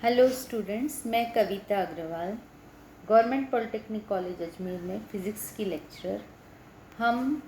Hello students, मैं Kavita Agarwal government polytechnic college Ajmer में physics की लेक्चरर। हम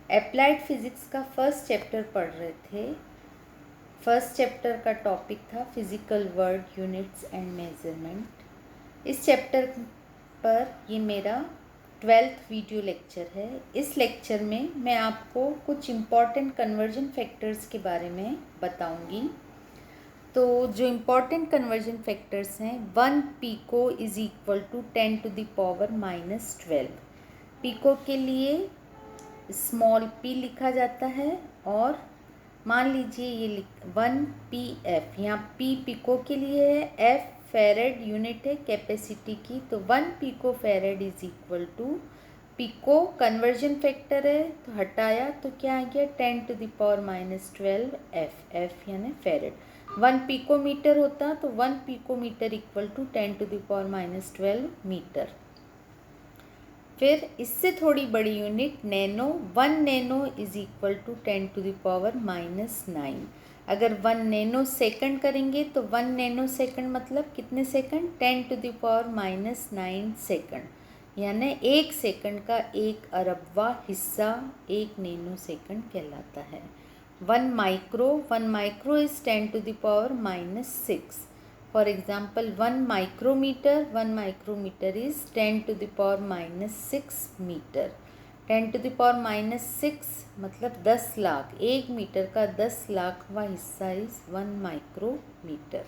अप्लाइड फ़िज़िक्स का फर्स्ट चैप्टर पढ़ रहे थे। फर्स्ट चैप्टर का टॉपिक था physical world, units and measurement. इस चैप्टर पर ये मेरा 12th वीडियो लेक्चर है। इस लेक्चर में मैं आपको कुछ इम्पॉर्टेंट कन्वर्जन फैक्टर्स के बारे में बताऊंगी। तो जो इम्पॉर्टेंट कन्वर्जन फैक्टर्स हैं, 1 pico is equal to 10⁻⁻12। Pico के लिए स्मॉल p लिखा जाता है और मान लीजिए ये 1 pf, यहाँ p पीको के लिए है, f फेरेड यूनिट है कैपेसिटी की, तो 1 pico farad is equal to pico conversion factor है तो हटाया तो क्या आ गया 10⁻⁻12 f यानी फेरेड। 1 पिकोमीटर होता तो 1 पिकोमीटर इक्वल टू 10⁻⁻12 मीटर। फिर इससे थोड़ी बड़ी unit nano, 1 nano is equal to 10⁻⁻9। अगर 1 नैनो सेकंड करेंगे तो 1 नैनो सेकंड मतलब कितने सेकंड, 10⁻⁻9 सेकंड, यानी 1 सेकंड का 1 अरबवा हिस्सा 1 नैनो सेकंड कहलाता है। 1 micro is 10⁻⁻6। For example, 1 micrometer is 10⁻⁻6 meter। 10⁻⁻6 मतलब 10 लाख, 1 मीटर का 10 लाखवा हिस्सा is 1 micrometre.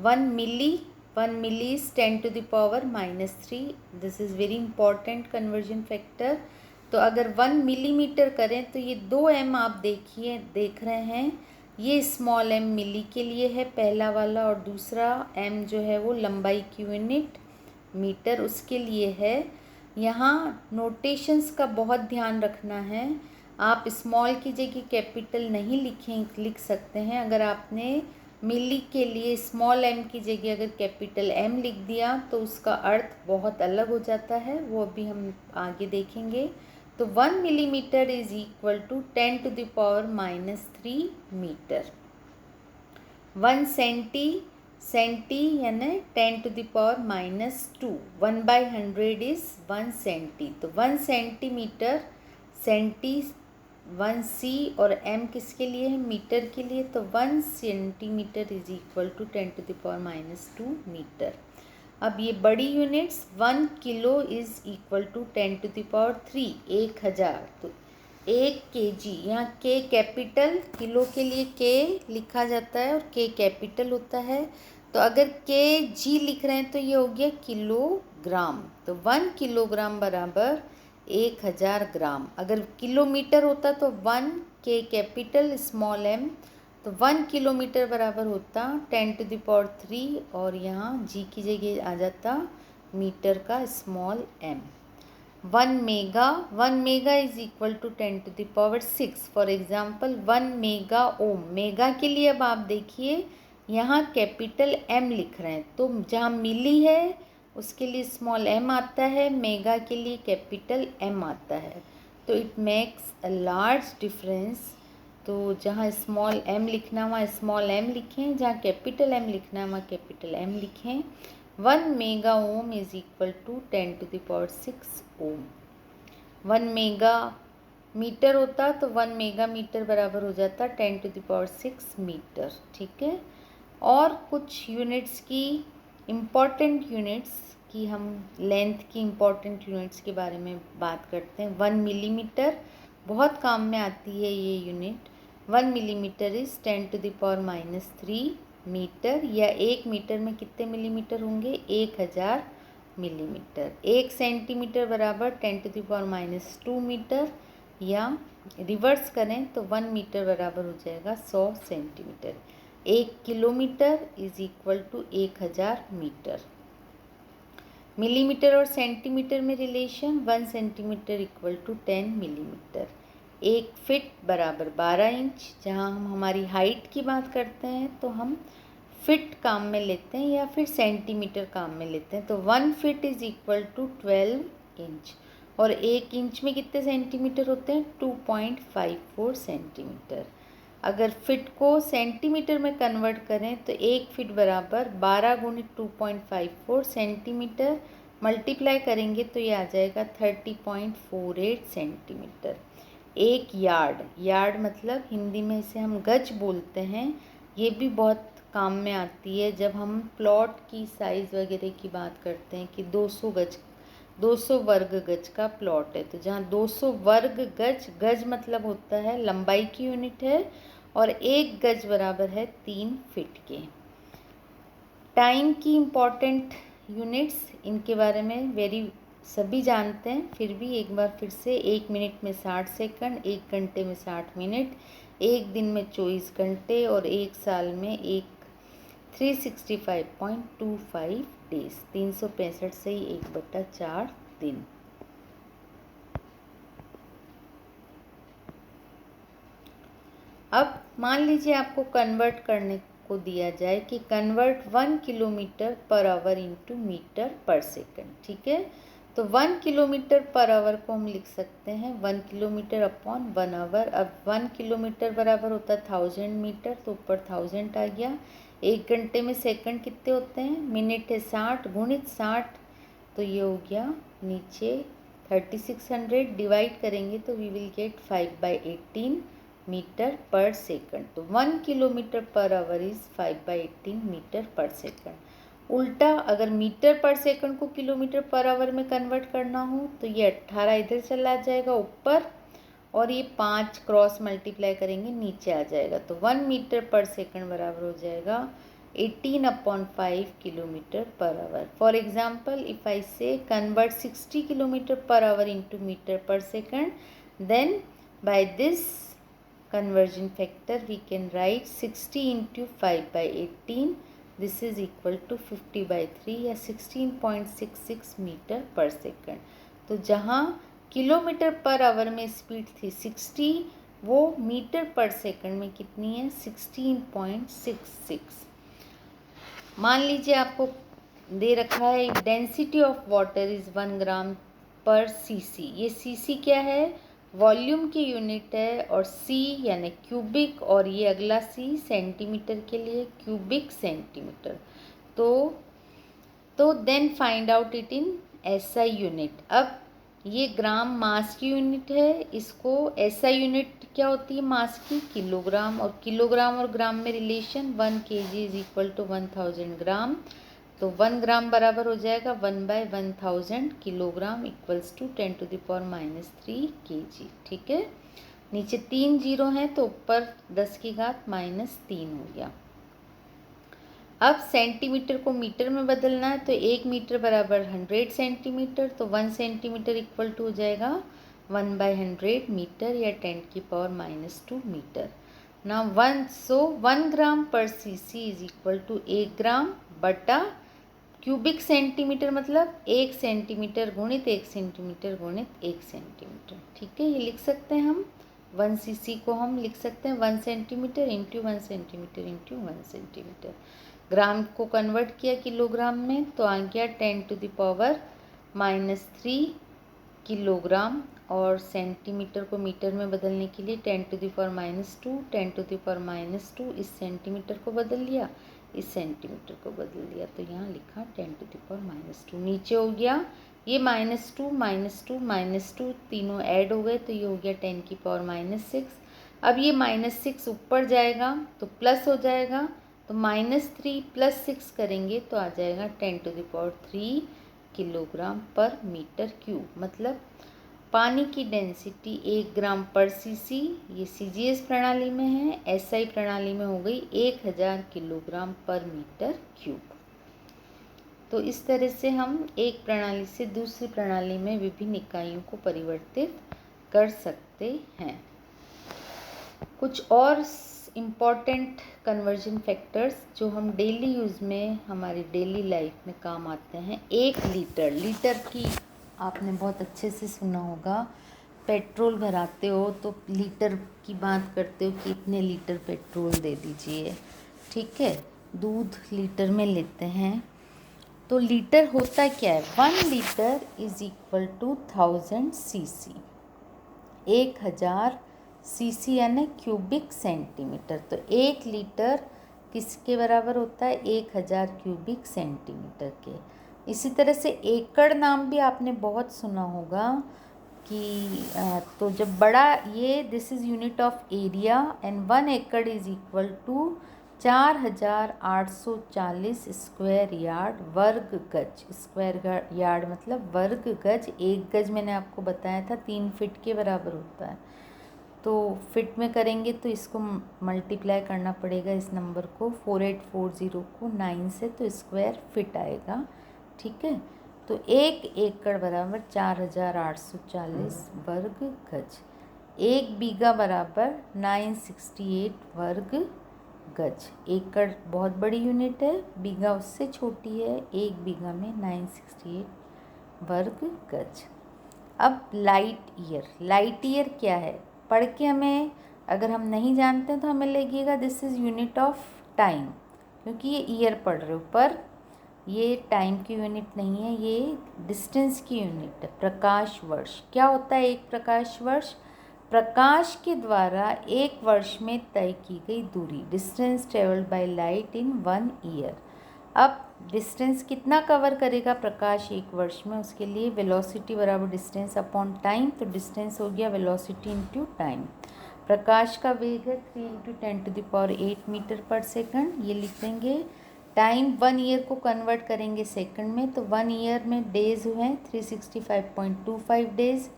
1 milli is 10⁻⁻3। This is very important conversion factor. तो अगर 1 मिलीमीटर करें तो ये 2 m आप देख रहे हैं, ये स्मॉल m मिली के लिए है पहला वाला, और दूसरा m जो है वो लंबाई की यूनिट मीटर उसके लिए है। यहाँ नोटेशंस का बहुत ध्यान रखना है। आप स्मॉल की जगह कैपिटल नहीं लिख सकते हैं। अगर आपने मिली के लिए स्मॉल m की जगह अगर कैपिटल M लिख दिया तो उसका अर्थ बहुत अलग हो जाता है, वो अभी हम आगे देखेंगे। तो 1 millimetre is equal to 10⁻⁻3 metre. 1 centi यानी 10⁻⁻2। 1/100 इज 1 सेंटी। तो 1 सेंटीमीटर, सेंटी 1 c और m किसके लिए है, मीटर के लिए, तो 1 centimetre is equal to 10⁻⁻2 metre. अब ये बड़ी units, 1 kilo is equal to 10⁻3, 1000। तो 1 kg, यहाँ k कैपिटल, किलो के लिए k लिखा जाता है और k कैपिटल होता है। तो अगर kg लिख रहे हैं तो ये हो गया किलोग्राम। तो 1 किलोग्राम बराबर 1000 ग्राम। अगर किलोमीटर होता तो 1 k कैपिटल स्मॉल m, तो 1 किलोमीटर बराबर होता 10⁻3 और यहाँ g की जगह आ जाता मीटर का small m। 1 mega is equal to 10⁻6। For example 1 mega ohm. Mega के लिए अब आप देखिए यहाँ कैपिटल M लिख रहे हैं, तो जहाँ मिली है उसके लिए स्मॉल m आता है, मेगा के लिए कैपिटल M आता है। तो it makes a large difference. तो जहाँ स्मॉल m लिखना वहाँ स्मॉल m लिखें, जहाँ कैपिटल M लिखना वहाँ कैपिटल M लिखें। 1 mega ohm is equal to 10⁻6 ohm. 1 mega metre होता तो 1 मेगा मीटर बराबर हो जाता 10⁻6 मीटर। ठीक है। और कुछ यूनिट्स की, इम्पॉर्टेंट यूनिट्स की, हम लेंथ की इम्पॉर्टेंट यूनिट्स के बारे में बात करते हैं। 1 मिलीमीटर बहुत काम में आती है ये यूनिट। 1 मिलीमीटर इज़ 10⁻³ मीटर, या 1 मीटर में कितने मिलीमीटर होंगे, 1000 मिलीमीटर। 1 सेंटीमीटर बराबर 10⁻² मीटर, या रिवर्स करें तो 1 मीटर बराबर हो जाएगा 100 centimetre. 1 kilometre is equal to 1000 metre. Millimetre और सेंटीमीटर में relation, 1 centimetre equal to 10 millimetre. 1 feet बराबर 12 इंच। जहाँ हम हमारी हाइट की बात करते हैं तो हम फिट काम में लेते हैं या फिर सेंटीमीटर काम में लेते हैं। तो 1 feet is equal to 12 inch, और 1 इंच में कितने सेंटीमीटर होते हैं, 2.54 सेंटीमीटर। अगर फिट को सेंटीमीटर में कन्वर्ट करें तो 1 फिट बराबर 12 गुणित 2.54 सेंटीमीटर, मल्टीप्लाई करेंगे तो ये आ जाएगा 30.48 सेंटीमीटर। एक यार्ड मतलब हिंदी में इसे हम गज बोलते हैं। ये भी बहुत काम में आती है जब हम प्लॉट की साइज़ वगैरह की बात करते हैं कि 200 वर्ग गज का प्लॉट है, तो जहाँ 200 वर्ग गज मतलब होता है लंबाई की यूनिट है, और 1 गज बराबर है 3 फीट के। टाइम की इम्पॉर्टेंट यूनिट्स, इनके बारे में सभी जानते हैं, फिर भी एक बार फिर से 1 मिनट में 60 सेकंड, 1 घंटे में 60 मिनट, 1 दिन में 24 घंटे और 1 साल में 365.25 डेज, 365 से ही 1/4 दिन। अब मान लीजिए आपको कन्वर्ट करने को दिया जाए कि convert 1 kilometre per hour into metre per second, ठीक है। तो 1 किलोमीटर पर आवर को हम लिख सकते हैं 1 किलोमीटर अपॉन 1 आवर। अब 1 किलोमीटर बराबर होता है 1000 मीटर, तो ऊपर 1000 आ गया। 1 घंटे में सेकंड कितने होते हैं, मिनट है 60 गुणित 60, तो ये हो गया नीचे 3600, डिवाइड करेंगे तो we will get 5/18 metre per second. तो 1 kilometre per hour is 5/18 metre per second. उल्टा अगर मीटर पर सेकंड को किलोमीटर पर आवर में कन्वर्ट करना हो तो ये 18 इधर चला जाएगा ऊपर, और ये 5 क्रॉस मल्टीप्लाई करेंगे नीचे आ जाएगा। तो 1 मीटर पर सेकंड बराबर हो जाएगा 18/5 kilometre per hour. For example if I say convert 60 kilometre per hour into metre per second, then by this conversion factor we can write 60 into 5/18, this is equal to 50/3 या 16.66 metre per second. तो जहाँ kilometre per our में speed थी 60, वो metre per second में कितनी है 16.66। मान लीजिए आपको दे रखा है डेंसिटी ऑफ वाटर इज़ 1 ग्राम पर सीसी। ये सीसी क्या है, वॉल्यूम की यूनिट है, और सी यानी क्यूबिक, और ये अगला सी सेंटीमीटर के लिए क्यूबिक सेंटीमीटर। तो then find out it in SI unit. अब ये ग्राम मास की यूनिट है, इसको एसआई यूनिट क्या होती है मास की, किलोग्राम, और किलोग्राम और ग्राम में relation 1 kg is equal to 1000 gram. तो 1 ग्राम बराबर हो जाएगा 1/1000 किलोग्राम इक्वल्स टू 10⁻³ kg, ठीक है। नीचे 3 जीरो हैं तो ऊपर 10 की घात -3 हो गया। अब सेंटीमीटर को मीटर में बदलना है, तो 1 मीटर बराबर 100 सेंटीमीटर, तो 1 सेंटीमीटर इक्वल टू हो जाएगा 1/100 मीटर या 10⁻² मीटर। ना 1 ग्राम पर सीसी इज इक्वल टू 1 ग्राम बटा क्यूबिक सेंटीमीटर, मतलब 1 सेंटीमीटर गुणित 1 सेंटीमीटर गुणित 1 सेंटीमीटर, ठीक है। ये लिख सकते हैं हम 1 सीसी को हम लिख सकते हैं 1 centimetre into 1 centimetre into 1 centimetre. Gram को कन्वर्ट किया किलोग्राम में तो आ गया 10⁻³ किलोग्राम, और सेंटीमीटर को मीटर में बदलने के लिए 10⁻², 10⁻², इस सेंटीमीटर को बदल लिया, इस सेंटीमीटर को बदल दिया, तो यहाँ लिखा 10⁻²। नीचे हो गया ये -2 तीनों ऐड हो गए, तो ये हो गया 10⁻⁶। अब ये -6 ऊपर जाएगा तो प्लस हो जाएगा, तो -3 + 6 करेंगे तो आ जाएगा 10⁻³ किलोग्राम पर मीटर क्यूब। मतलब पानी की डेंसिटी 1 ग्राम पर सीसी, ये सीजीएस प्रणाली में है, एसआई प्रणाली में हो गई 1000 किलोग्राम पर मीटर क्यूब। तो इस तरह से हम एक प्रणाली से दूसरी प्रणाली में विभिन्न इकाइयों को परिवर्तित कर सकते हैं। कुछ और इम्पॉर्टेंट कन्वर्जन फैक्टर्स जो हम डेली यूज़ में हमारी डेली लाइफ में काम आते हैं। 1 लीटर की आपने बहुत अच्छे से सुना होगा, पेट्रोल भराते हो तो लीटर की बात करते हो कि इतने लीटर पेट्रोल दे दीजिए, ठीक है। दूध लीटर में लेते हैं, तो लीटर होता क्या है, 1 litre is equal to 1000 cc, 1000 cc यानी क्यूबिक सेंटीमीटर। तो 1 लीटर किसके बराबर होता है? 1000 क्यूबिक सेंटीमीटर के। इसी तरह से एकड़ नाम भी आपने बहुत सुना होगा कि तो जब बड़ा ये this is unit of area and 1 एकड़ is equal to 4840 square yard वर्ग गज। स्क्वायर यार्ड मतलब वर्ग गज। 1 गज मैंने आपको बताया था 3 फीट के बराबर होता है। तो फिट में करेंगे तो इसको मल्टीप्लाई करना पड़ेगा, इस नंबर को 4840 को 9 से, तो स्क्वायर फिट आएगा। ठीक है, तो 1 एकड़ बराबर 4840 वर्ग गज। 1 बीघा बराबर 968 वर्ग गज। एकड़ बहुत बड़ी यूनिट है, बीघा उससे छोटी है। 1 बीघा में 968 वर्ग गज। अब लाइट ईयर क्या है पढ़ के हमें, अगर हम नहीं जानते तो हमें लगेगा this is unit of time, क्योंकि ये ईयर पढ़ रहे हो, पर ये टाइम की यूनिट नहीं है, ये डिस्टेंस की यूनिट है। प्रकाश वर्ष क्या होता है? एक प्रकाश वर्ष प्रकाश के द्वारा एक वर्ष में तय की गई दूरी, distance travelled by light in 1 year. अब डिस्टेंस कितना कवर करेगा प्रकाश एक वर्ष में? उसके लिए वेलोसिटी बराबर डिस्टेंस अपॉन टाइम। तो डिस्टेंस हो गया वेलोसिटी इंटू टाइम। प्रकाश का वेग है 3 × 10⁸ मीटर पर सेकंड, ये लिख देंगे। टाइम 1 ईयर को कन्वर्ट करेंगे सेकंड में, तो 1 ईयर में डेज हुए हैं 365.25 डेज।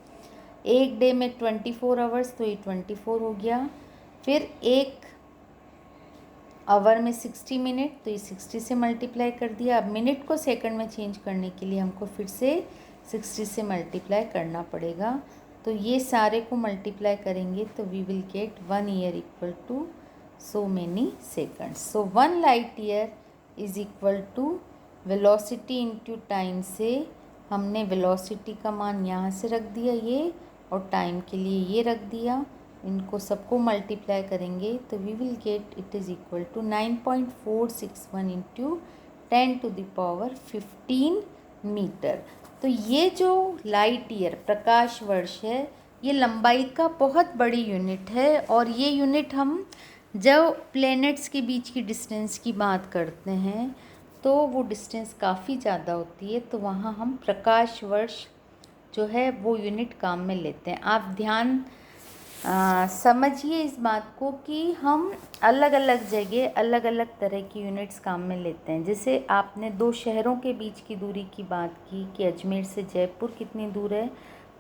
एक डे में 24 आवर्स, तो ये 24 हो गया। फिर एक आवर में 60 मिनट, तो ये 60 से मल्टीप्लाई कर दिया। अब मिनट को सेकंड में चेंज करने के लिए हमको फिर से 60 से मल्टीप्लाई करना पड़ेगा। तो ये सारे को मल्टीप्लाई करेंगे तो we will get 1 year equal to so many seconds. So 1 light year is equal to velocity into time से हमने वेलोसिटी का मान यहाँ से रख दिया ये, और टाइम के लिए ये रख दिया। इनको सबको मल्टीप्लाई करेंगे तो we will get it is equal to 9.461 into 10⁻15 metre. तो ये जो लाइट ईयर प्रकाश वर्ष है, ये लंबाई का बहुत बड़ी यूनिट है। और ये यूनिट हम जब प्लैनेट्स के बीच की डिस्टेंस की बात करते हैं तो वो डिस्टेंस काफ़ी ज़्यादा होती है, तो वहाँ हम प्रकाश वर्ष जो है वो यूनिट काम में लेते हैं। आप ध्यान समझिए इस बात को कि हम अलग अलग जगह अलग अलग तरह की यूनिट्स काम में लेते हैं। जैसे आपने 2 शहरों के बीच की दूरी की बात की कि अजमेर से जयपुर कितनी दूर है,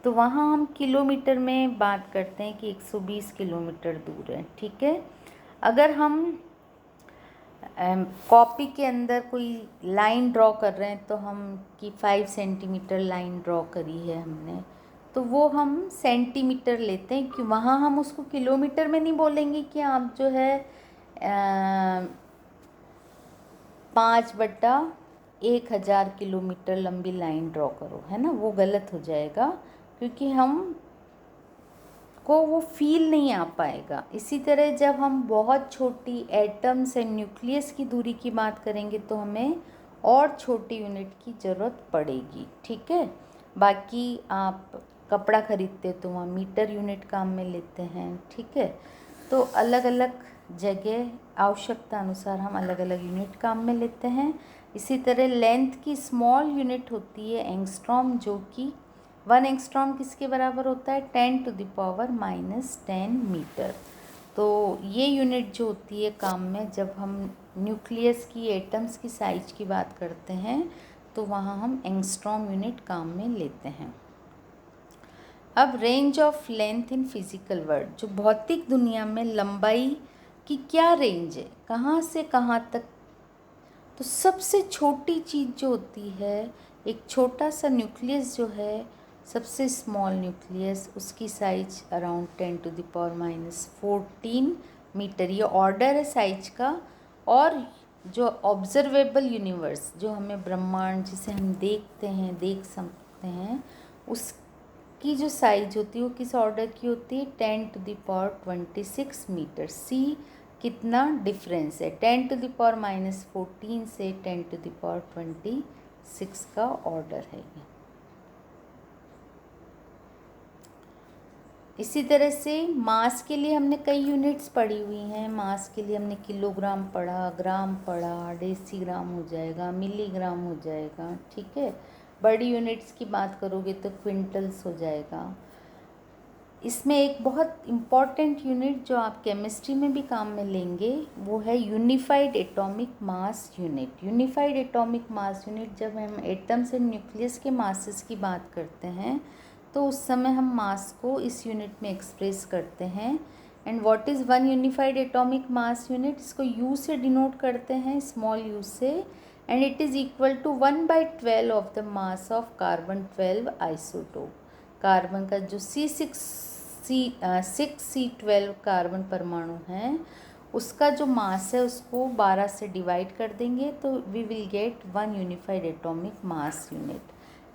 तो वहाँ हम किलोमीटर में बात करते हैं कि 120 किलोमीटर दूर है। ठीक है, अगर हम कॉपी के अंदर कोई लाइन ड्रॉ कर रहे हैं तो हम कि 5 सेंटीमीटर लाइन ड्रॉ करी है हमने, तो वो हम सेंटीमीटर लेते हैं कि वहाँ हम उसको किलोमीटर में नहीं बोलेंगे कि आप जो है 5/1000 किलोमीटर लंबी लाइन ड्रॉ करो, है ना, वो गलत हो जाएगा, क्योंकि हम को वो फील नहीं आ पाएगा। इसी तरह जब हम बहुत छोटी एटम्स एंड न्यूक्लियस की दूरी की बात करेंगे तो हमें और छोटी यूनिट की ज़रूरत पड़ेगी। ठीक है, बाकी आप कपड़ा खरीदते तो वहाँ मीटर यूनिट काम में लेते हैं। ठीक है, तो अलग अलग जगह आवश्यकता अनुसार हम अलग अलग यूनिट काम में लेते हैं। इसी तरह लेंथ की स्मॉल यूनिट होती है एंगस्ट्रॉम, जो कि 1 एंगस्ट्रॉम किसके बराबर होता है? 10⁻⁻10 मीटर। तो ये यूनिट जो होती है काम में, जब हम न्यूक्लियस की एटम्स की साइज की बात करते हैं तो वहाँ हम एंगस्ट्रॉम यूनिट काम में लेते हैं। अब range of length in physical world, जो भौतिक दुनिया में लंबाई की क्या रेंज है, कहाँ से कहाँ तक? तो सबसे छोटी चीज़ जो होती है, एक छोटा सा न्यूक्लियस जो है, सबसे स्मॉल न्यूक्लियस, उसकी साइज अराउंड 10⁻14 मीटर। ये ऑर्डर है साइज का। और जो ऑब्जर्वेबल यूनिवर्स, जो हमें ब्रह्मांड जिसे हम देखते हैं, देख सकते हैं, उसकी जो साइज होती है वो किस ऑर्डर की होती है? 10⁻26 मीटर। सी कितना डिफरेंस है, 10⁻14 से 10⁻26 का ऑर्डर है ये। इसी तरह से मास के लिए हमने कई यूनिट्स पढ़ी हुई हैं। मास के लिए हमने किलोग्राम पढ़ा, ग्राम पढ़ा, डेसीग्राम हो जाएगा, मिलीग्राम हो जाएगा, ठीक है। बड़ी यूनिट्स की बात करोगे तो क्विंटल्स हो जाएगा। इसमें एक बहुत इम्पॉर्टेंट यूनिट जो आप केमिस्ट्री में भी काम में लेंगे वो है unified atomic mass unit. Unified atomic mass unit, जब हम एटम्स एंड न्यूक्लियस के मासेस की बात करते हैं तो उस समय हम मास को इस यूनिट में एक्सप्रेस करते हैं। And what is one unified atomic mass unit? इसको यू से डिनोट करते हैं, स्मॉल यू से। And it is equal to 1/12 of the mass of carbon 12 isotope. Carbon का जो C6C12 कार्बन परमाणु है उसका जो मास है उसको 12 से डिवाइड कर देंगे तो we will get 1 unified atomic mass unit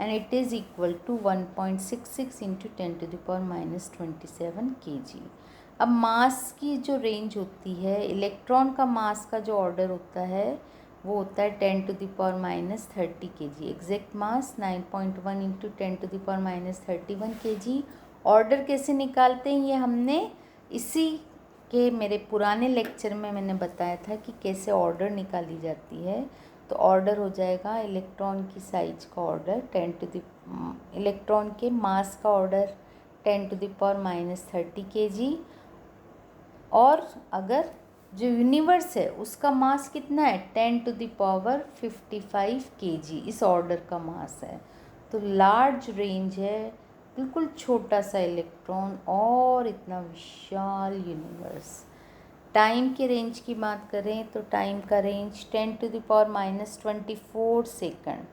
and it is equal to 1.66 into 10⁻27 kg। अब मास की जो रेंज होती है, इलेक्ट्रॉन का मास का जो ऑर्डर होता है वो होता है 10⁻30 kg। एग्जैक्ट मास 9.1 इंटू 10⁻31 kg। ऑर्डर कैसे निकालते हैं ये हमने इसी के मेरे पुराने लेक्चर में मैंने बताया था कि कैसे ऑर्डर निकाली जाती है। तो ऑर्डर हो जाएगा इलेक्ट्रॉन की साइज का ऑर्डर इलेक्ट्रॉन के मास का ऑर्डर 10⁻30 kg। और अगर जो यूनिवर्स है उसका मास कितना है 10⁻55 kg, इस ऑर्डर का मास है। तो लार्ज रेंज है, बिल्कुल छोटा सा इलेक्ट्रॉन और इतना विशाल यूनिवर्स। टाइम के रेंज की बात करें तो टाइम का रेंज 10⁻24 सेकंड।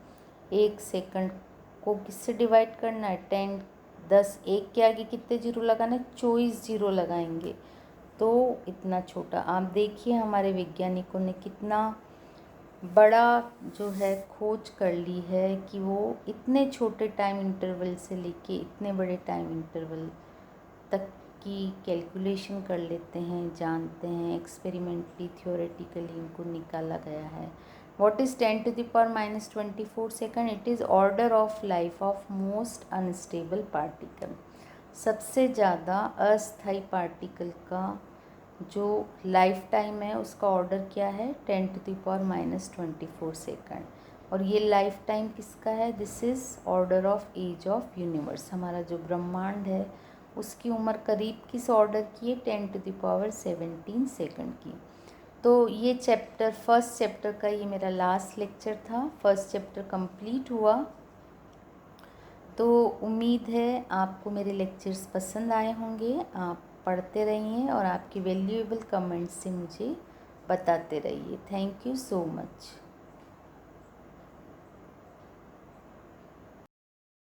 एक सेकंड को किससे डिवाइड करना है 10, 10 एक के आगे कितने जीरो लगाना है 24 जीरो लगाएंगे। तो इतना छोटा, आप देखिए हमारे वैज्ञानिकों ने कितना बड़ा जो है खोज कर ली है कि वो इतने छोटे टाइम इंटरवल से लेके इतने बड़े टाइम इंटरवल तक की कैलकुलेशन कर लेते हैं, जानते हैं। एक्सपेरिमेंटली थियोरेटिकली इनको निकाला गया है। What is 10⁻24 second? It is order of life of most unstable particle. सबसे ज़्यादा अस्थायी पार्टिकल का जो लाइफ टाइम है उसका ऑर्डर क्या है 10⁻24 सेकंड। और ये लाइफ टाइम किसका है? This is order of age of universe. हमारा जो ब्रह्मांड है उसकी उम्र करीब किस ऑर्डर की है 10⁻17 सेकंड की। तो ये चैप्टर, फर्स्ट चैप्टर का ये मेरा लास्ट लेक्चर था। फर्स्ट चैप्टर कंप्लीट हुआ। तो उम्मीद है आपको मेरे लेक्चर्स पसंद आए होंगे। आप पढ़ते रहिए और आपकी वैल्यूएबल कमेंट्स से मुझे बताते रहिए। Thank you so much.